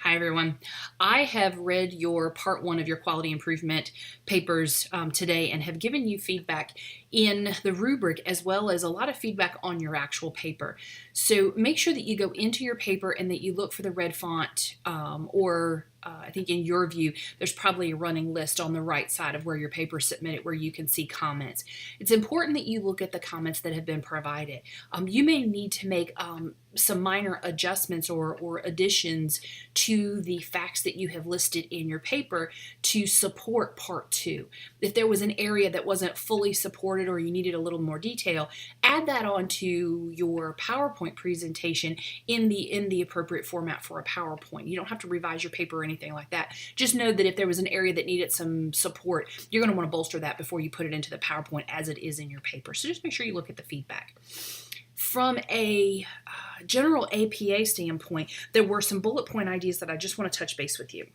Hi, everyone. I have read your part one of your quality improvement papers today and have given you feedback in the rubric as well as a lot of feedback on your actual paper. So make sure that you go into your paper and that you look for the red font I think in your view, there's probably a running list on the right side of where your paper is submitted where you can see comments. It's important that you look at the comments that have been provided. You may need to make some minor adjustments or additions to the facts that you have listed in your paper to support part two. If there was an area that wasn't fully supported or you needed a little more detail, add that onto your PowerPoint presentation in the appropriate format for a PowerPoint. You don't have to revise your paper or anything like that. Just know that if there was an area that needed some support, you're going to want to bolster that before you put it into the PowerPoint as it is in your paper. So just make sure you look at the feedback. From a general APA standpoint, there were some bullet point ideas that I just want to touch base with you.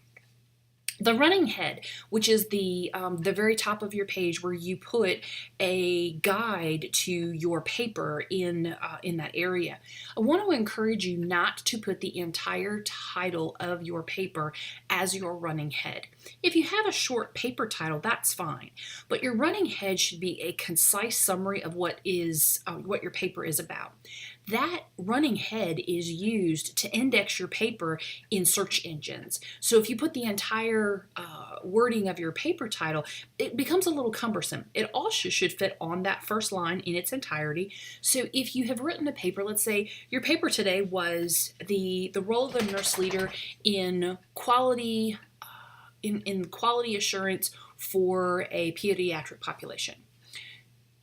The running head, which is the very top of your page where you put a guide to your paper in that area. I want to encourage you not to put the entire title of your paper as your running head. If you have a short paper title, that's fine, but your running head should be a concise summary of what your paper is about. That running head is used to index your paper in search engines. So if you put the entire wording of your paper title, it becomes a little cumbersome. It also should fit on that first line in its entirety. So if you have written a paper, let's say your paper today was the role of the nurse leader in quality quality assurance for a pediatric population.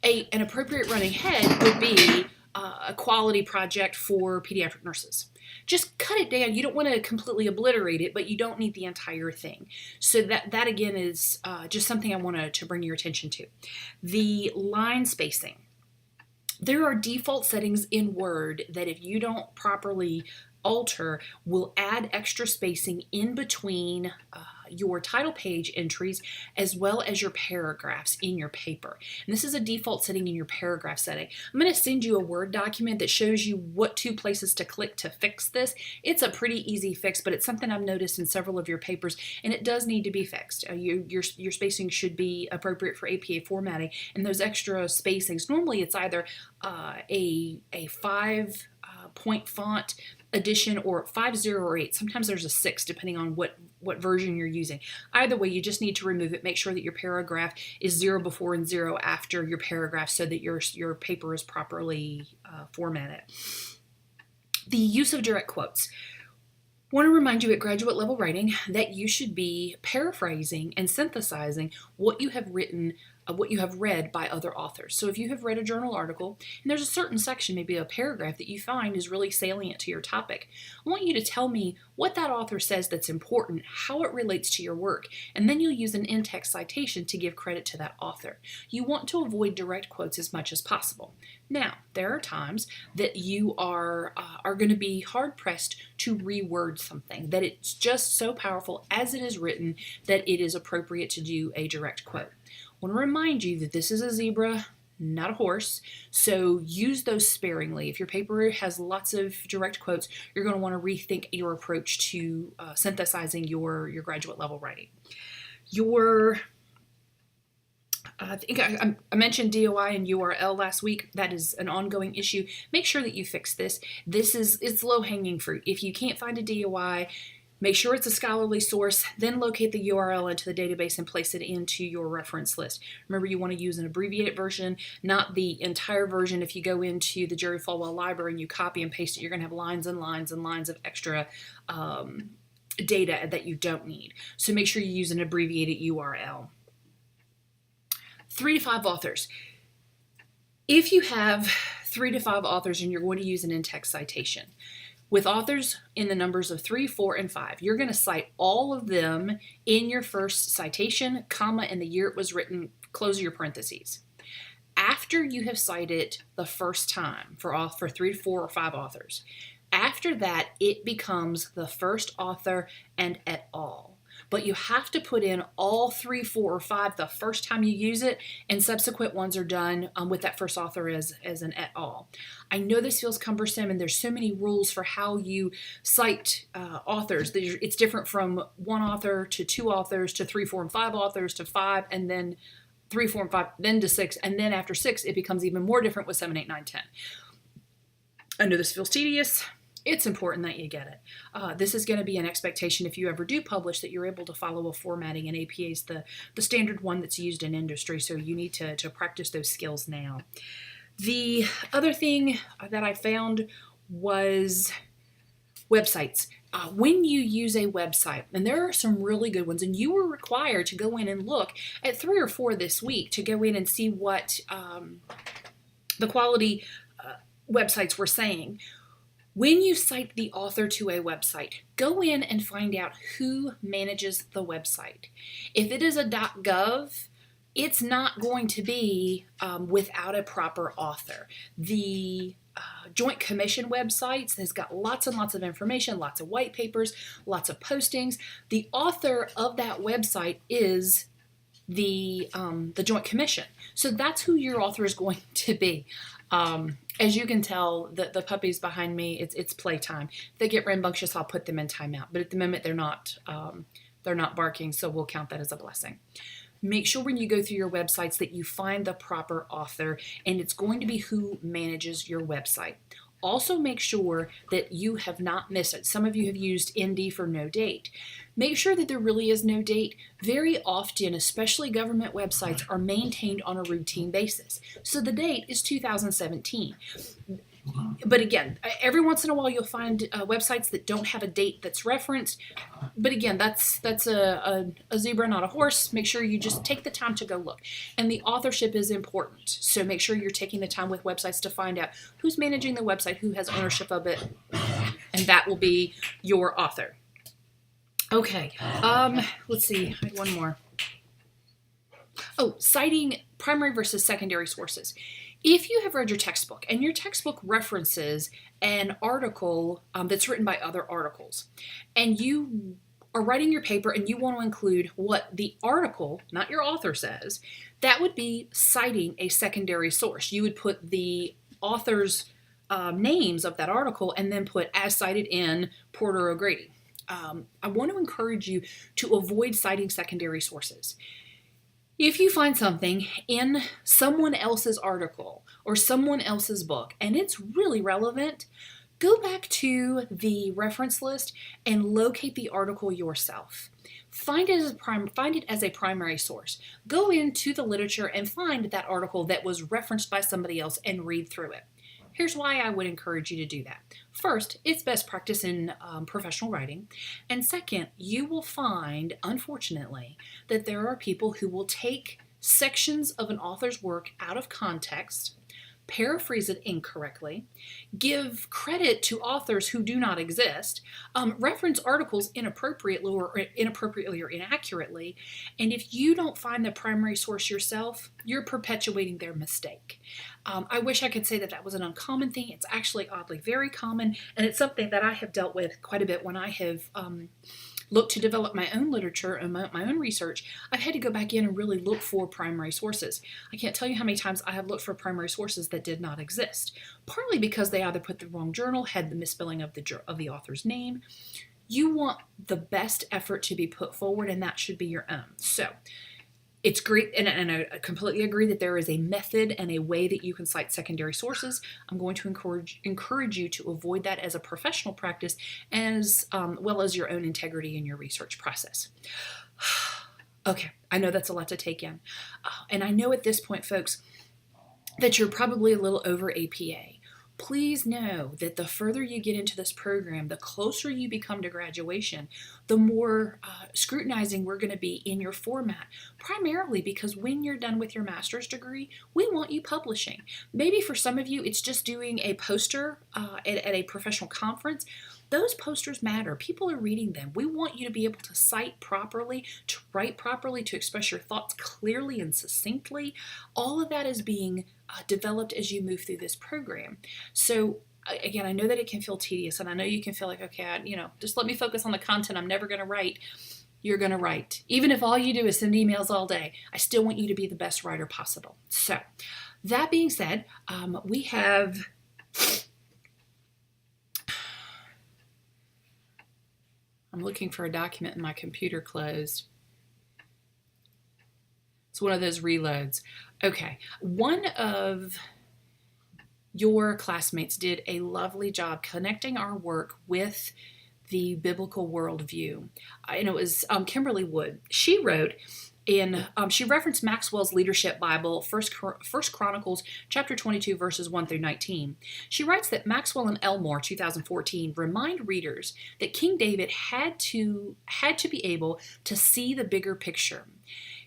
An appropriate running head would be a quality project for pediatric nurses. Just cut it down. You don't want to completely obliterate it, but you don't need the entire thing. So that again is just something I want to bring your attention to. The line spacing. There are default settings in Word that if you don't properly alter will add extra spacing in between your title page entries as well as your paragraphs in your paper. And this is a default setting in your paragraph setting. I'm going to send you a Word document that shows you what two places to click to fix this. It's a pretty easy fix, but it's something I've noticed in several of your papers, and it does need to be fixed. Your spacing should be appropriate for APA formatting, and those extra spacings, normally it's either a 5-point font addition or 5, 0, or 8. Sometimes there's a 6 depending on what version you're using. Either way, you just need to remove it. Make sure that your paragraph is 0 before and 0 after your paragraph so that your paper is properly formatted. The use of direct quotes. I want to remind you at graduate level writing that you should be paraphrasing and synthesizing what you have written, what you have read by other authors. So if you have read a journal article and there's a certain section, maybe a paragraph that you find is really salient to your topic, I want you to tell me what that author says that's important, how it relates to your work, and then you'll use an in-text citation to give credit to that author. You want to avoid direct quotes as much as possible. Now, there are times that you are going to be hard-pressed to reword something, that it's just so powerful as it is written that it is appropriate to do a direct quote. I want to remind you that this is a zebra, not a horse, so use those sparingly. If your paper has lots of direct quotes, you're going to want to rethink your approach to synthesizing your graduate level writing. I think I mentioned DOI and URL last week. That is an ongoing issue. Make sure that you fix this. It's low-hanging fruit. If you can't find a DOI, make sure it's a scholarly source, then locate the URL into the database and place it into your reference list. Remember, you want to use an abbreviated version, not the entire version. If you go into the Jerry Falwell Library and you copy and paste it, you're going to have lines and lines and lines of extra data that you don't need. So make sure you use an abbreviated URL. 3 to 5 authors. If you have 3 to 5 authors and you're going to use an in-text citation, with authors in the numbers of 3, 4, and 5, you're going to cite all of them in your first citation, comma, and the year it was written, close your parentheses. After you have cited the first time for 3 to 4 or 5 authors, after that, it becomes the first author and et al. but you have to put in all 3, 4, or 5 the first time you use it, and subsequent ones are done with that first author as an et al. I know this feels cumbersome, and there's so many rules for how you cite authors. It's different from 1 author to 2 authors to 3, 4, and 5 authors to 5, and then 3, 4, and 5, then to 6, and then after 6, it becomes even more different with 7, 8, 9, 10. I know this feels tedious. It's important that you get it. This is going to be an expectation if you ever do publish, that you're able to follow a formatting, and APA is the standard one that's used in industry, so you need to practice those skills now. The other thing that I found was websites. When you use a website, and there are some really good ones, and you were required to go in and look at 3 or 4 this week to go in and see what the quality websites were saying. When you cite the author to a website, go in and find out who manages the website. If it is a .gov, it's not going to be without a proper author. The Joint Commission websites has got lots and lots of information, lots of white papers, lots of postings. The author of that website is the Joint Commission. So that's who your author is going to be. As you can tell, the puppies behind me, it's playtime. If they get rambunctious, I'll put them in timeout. But at the moment, they're not barking, so we'll count that as a blessing. Make sure when you go through your websites that you find the proper author, and it's going to be who manages your website. Also make sure that you have not missed it. Some of you have used ND for no date. Make sure that there really is no date. Very often, especially government websites, are maintained on a routine basis. So the date is 2017. But again, every once in a while you'll find websites that don't have a date that's referenced. But again, that's a zebra, not a horse. Make sure you just take the time to go look. And the authorship is important. So make sure you're taking the time with websites to find out who's managing the website, who has ownership of it, and that will be your author. Okay, let's see, I had one more. Oh, citing primary versus secondary sources. If you have read your textbook and your textbook references an article that's written by other articles, and you are writing your paper and you want to include what the article, not your author, says, that would be citing a secondary source. You would put the author's names of that article and then put as cited in Porter O'Grady. I want to encourage you to avoid citing secondary sources. If you find something in someone else's article or someone else's book and it's really relevant, go back to the reference list and locate the article yourself. Find it as a primary source. Go into the literature and find that article that was referenced by somebody else and read through it. Here's why I would encourage you to do that. First, it's best practice in professional writing. And second, you will find, unfortunately, that there are people who will take sections of an author's work out of context, paraphrase it incorrectly, give credit to authors who do not exist, reference articles inappropriately or inaccurately, and if you don't find the primary source yourself, you're perpetuating their mistake. I wish I could say that was an uncommon thing. It's actually oddly very common, and it's something that I have dealt with quite a bit when I have looked to develop my own literature and my own research. I've had to go back in and really look for primary sources. I can't tell you how many times I have looked for primary sources that did not exist, partly because they either put the wrong journal, had the misspelling of the author's name. You want the best effort to be put forward, and that should be your own. So it's great, and I completely agree that there is a method and a way that you can cite secondary sources. I'm going to encourage you to avoid that as a professional practice, as well as your own integrity in your research process. Okay, I know that's a lot to take in. And I know at this point, folks, that you're probably a little over APA. Please know that the further you get into this program, the closer you become to graduation, the more scrutinizing we're going to be in your format, primarily because when you're done with your master's degree, we want you publishing. Maybe for some of you, it's just doing a poster at a professional conference. Those posters matter. People are reading them. We want you to be able to cite properly, to write properly, to express your thoughts clearly and succinctly. All of that is being developed as you move through this program. So again, I know that it can feel tedious, and I know you can feel like, okay, just let me focus on the content I'm never going to write. you're going to write. Even if all you do is send emails all day, I still want you to be the best writer possible. So that being said, we have... I'm looking for a document and my computer closed. It's one of those reloads. Okay, one of your classmates did a lovely job connecting our work with the biblical worldview. And it was Kimberly Wood. She wrote she referenced Maxwell's Leadership Bible, First Chronicles chapter 22, verses 1 through 19. She writes that Maxwell and Elmore, 2014, remind readers that King David had to be able to see the bigger picture.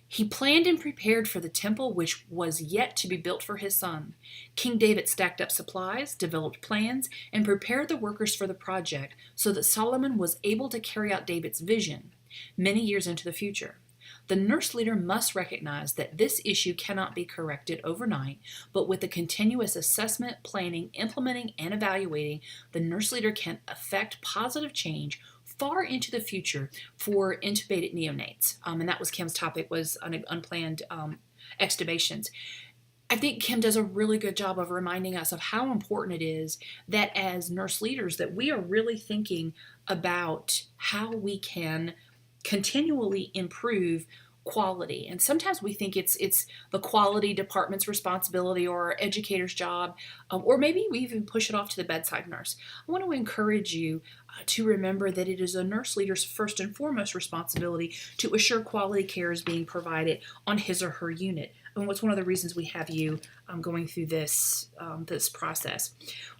He planned and prepared for the temple which was yet to be built for his son. King David stacked up supplies, developed plans, and prepared the workers for the project so that Solomon was able to carry out David's vision many years into the future. The NURS leader must recognize that this issue cannot be corrected overnight, but with the continuous assessment, planning, implementing, and evaluating, the NURS leader can affect positive change far into the future for intubated neonates. And that was Kim's topic, was unplanned extubations. I think Kim does a really good job of reminding us of how important it is that as nurse leaders that we are really thinking about how we can continually improve quality. And sometimes we think it's the quality department's responsibility or our educator's job, or maybe we even push it off to the bedside nurse. I want to encourage you to remember that it is a nurse leader's first and foremost responsibility to assure quality care is being provided on his or her unit. And what's one of the reasons we have you going through this process.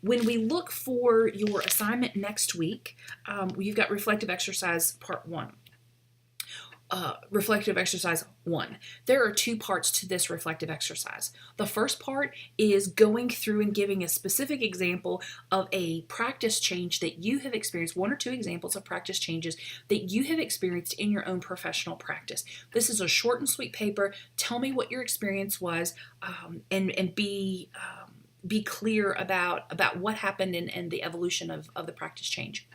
When we look for your assignment next week, you've got reflective exercise part 1. Reflective exercise 1. There are 2 parts to this reflective exercise. The first part is going through and giving a specific example of a practice change that you have experienced, 1 or 2 examples of practice changes that you have experienced in your own professional practice. This is a short and sweet paper. Tell me what your experience was, and be clear about what happened and the evolution of the practice change.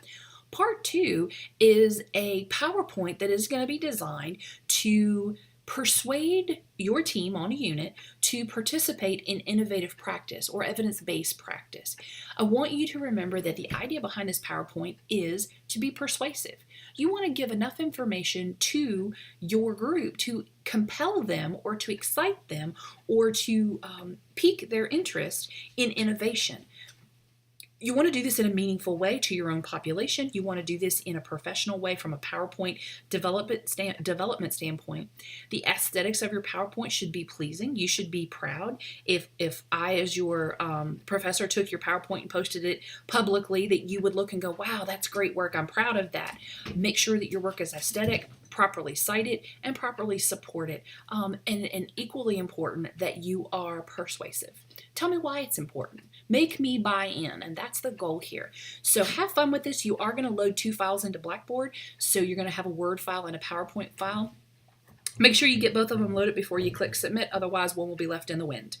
Part 2 is a PowerPoint that is going to be designed to persuade your team on a unit to participate in innovative practice or evidence-based practice. I want you to remember that the idea behind this PowerPoint is to be persuasive. You want to give enough information to your group to compel them or to excite them or to pique their interest in innovation. You want to do this in a meaningful way to your own population. You want to do this in a professional way from a PowerPoint development standpoint. The aesthetics of your PowerPoint should be pleasing. You should be proud. If I, as your professor, took your PowerPoint and posted it publicly, that you would look and go, wow, that's great work. I'm proud of that. Make sure that your work is aesthetic, properly cited, and properly supported. And equally important, that you are persuasive. Tell me why it's important. Make me buy in, and that's the goal here. So have fun with this. You are going to load 2 files into Blackboard, so you're going to have a Word file and a PowerPoint file. Make sure you get both of them loaded before you click submit, otherwise one will be left in the wind.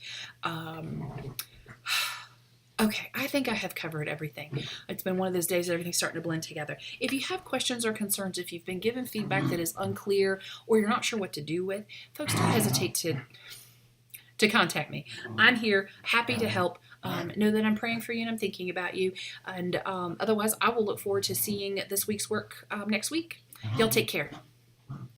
Okay, I think I have covered everything. It's been one of those days that everything's starting to blend together. If you have questions or concerns, if you've been given feedback that is unclear or you're not sure what to do with, folks, don't hesitate to contact me. I'm here, happy to help. Know that I'm praying for you and I'm thinking about you. And otherwise, I will look forward to seeing this week's work next week. Y'all take care.